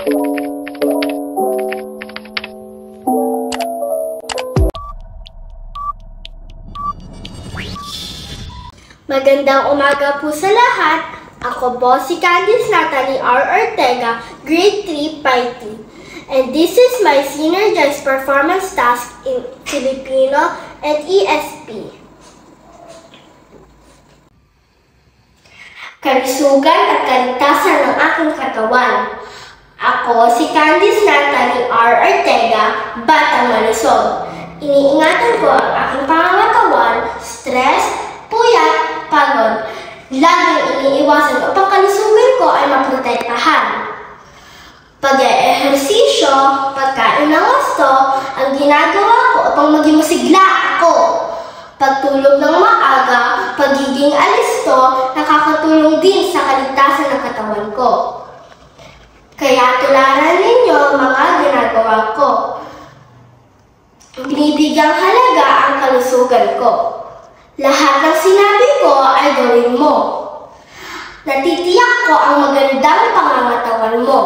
Magandang umaga po sa lahat. Ako po si Candice Natalie R. Ortega, Grade 3, PT. And this is my synergized performance task in Filipino and ESP. Kalusugan at kaligtasan ng aking katawan. Ako si Candice Natalie R. Ortega, Batang Malusog. Iniingatan ko ang aking pangangatawan, stress, puyat, pagod. Laging iniiwasan upang kalusugan ko ay maprotektahan. Pag-eehersisyo, pagkain ng gusto, ang ginagawa ko upang maging masigla ako. Pagtulog ng maaga, pagiging alisto, nakakatulong din sa kaligtasan ng katawan ko. Kaya tularan ninyo ang mga ginagawa ko. Binibigyang halaga ang kalusugan ko. Lahat ng sinabi ko ay gawin mo. Natitiyak ko ang magandang pangangatawan mo.